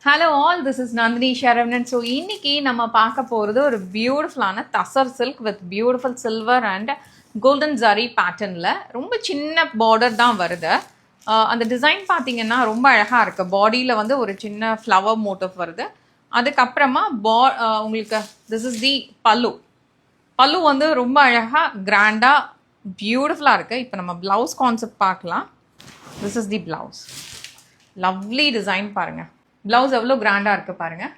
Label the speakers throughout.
Speaker 1: Hello all, this is Nandhini Saravanan. So இன்னைக்கு நம்ம பார்க்க போகிறது ஒரு பியூட்டிஃபுல்லான tussar silk with beautiful silver and golden zari பேட்டர்னில் ரொம்ப சின்ன பார்டர் தான் வருது. அந்த டிசைன் பார்த்தீங்கன்னா ரொம்ப அழகாக இருக்குது. பாடியில் வந்து ஒரு சின்ன ஃப்ளவர் மோட்டிவ் வருது. அதுக்கப்புறமா உங்களுக்கு திஸ் இஸ் தி பல்லு. பல்லு வந்து ரொம்ப அழகாக கிராண்டாக பியூட்டிஃபுல்லாக இருக்குது. இப்போ நம்ம ப்ளவுஸ் கான்செப்ட் பார்க்கலாம். This is the blouse. Lovely design பாருங்கள். ப்ளவுஸ் எவ்வளோ கிராண்டாக இருக்குது பாருங்கள்.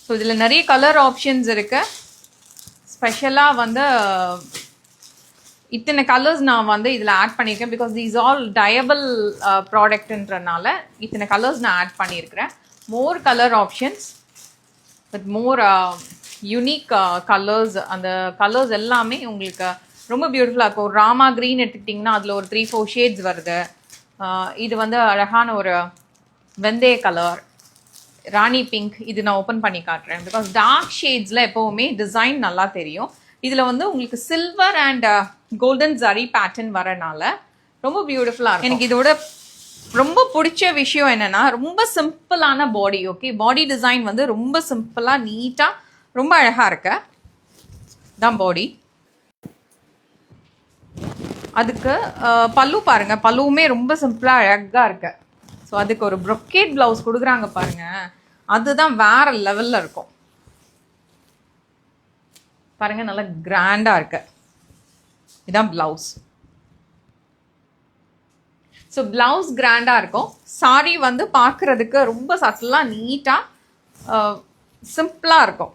Speaker 1: ஸோ இதில் நிறைய கலர் ஆப்ஷன்ஸ் இருக்குது. ஸ்பெஷலாக வந்து இத்தனை கலர்ஸ் நான் வந்து இதில் ஆட் பண்ணியிருக்கேன். பிகாஸ் தீஸ் ஆல் டயபிள் ப்ராடக்ட்ன்றனால இத்தனை கலர்ஸ் நான் ஆட் பண்ணியிருக்கிறேன். மோர் colour options with more unique colours. அந்த கலர்ஸ் எல்லாமே உங்களுக்கு ரொம்ப பியூட்டிஃபுல்லாக இருக்கும். ஒரு ராமா க்ரீன் எடுத்துக்கிட்டிங்கன்னா அதில் ஒரு 3-4 ஷேட்ஸ் வருது. இது வந்து அழகான ஒரு வெந்தய கலர், ராணி பிங்க். இது நான் ஓப்பன் பண்ணி காட்டுறேன். பிகாஸ் டார்க் ஷேட்ஸில் எப்போவுமே டிசைன் நல்லா தெரியும். இதில் வந்து உங்களுக்கு silver and golden zari pattern வரனால ரொம்ப பியூட்டிஃபுல்லாக இருக்கும். எனக்கு இதோட ரொம்ப பிடிச்ச விஷயம் என்னென்னா ரொம்ப சிம்பிளான பாடி. ஓகே, பாடி டிசைன் வந்து ரொம்ப சிம்பிளாக நீட்டாக ரொம்ப அழகாக இருக்கு. தான் பாடி. அதுக்கு பல்லு பாருங்கள். பல்லுவுமே ரொம்ப சிம்பிளாக அழகாக இருக்கு. ஸோ அதுக்கு ஒரு ப்ரொக்கேட் ப்ளவுஸ் கொடுக்குறாங்க பாருங்க. அதுதான் வேற லெவலில் இருக்கும் பாருங்க. நல்லா கிராண்டாக இருக்கு. இதுதான் ப்ளவுஸ். ஸோ ப்ளவுஸ் கிராண்டாக இருக்கும். சாரி வந்து பார்க்குறதுக்கு ரொம்ப சட்டிலாக நீட்டாக சிம்பிளாக இருக்கும்.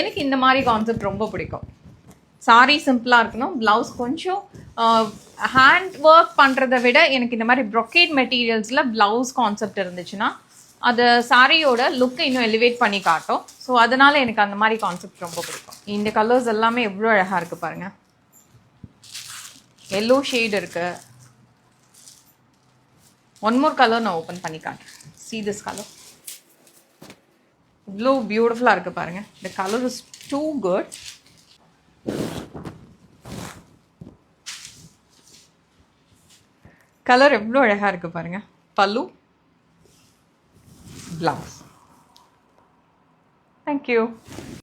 Speaker 1: எனக்கு இந்த மாதிரி கான்செப்ட் ரொம்ப பிடிக்கும். சாரி சிம்பிளாக இருக்கணும், ப்ளவுஸ் கொஞ்சம் ஹேண்ட் ஒர்க் பண்ணுறதை விட எனக்கு இந்த மாதிரி ப்ரொக்கேட் மெட்டீரியல்ஸில் ப்ளவுஸ் கான்செப்ட் இருந்துச்சுன்னா அது சாரியோட லுக்கை இன்னும் எலிவேட் பண்ணி காட்டும். ஸோ அதனால் எனக்கு அந்த மாதிரி கான்செப்ட் ரொம்ப பிடிக்கும். இந்த கலர்ஸ் எல்லாமே எவ்வளோ அழகாக இருக்குது பாருங்கள். எல்லோ ஷேட் இருக்குது. ஒன் மோர் கலர் நான் ஓப்பன் பண்ணி காட்டுறேன். see this color. இவ்வளோ பியூட்டிஃபுல்லாக இருக்குது பாருங்கள். the color is too good. Colour எவ்வளோ அழகாக இருக்குது பாருங்கள். பல்லு, ப்ளவுஸ். தேங்க்யூ.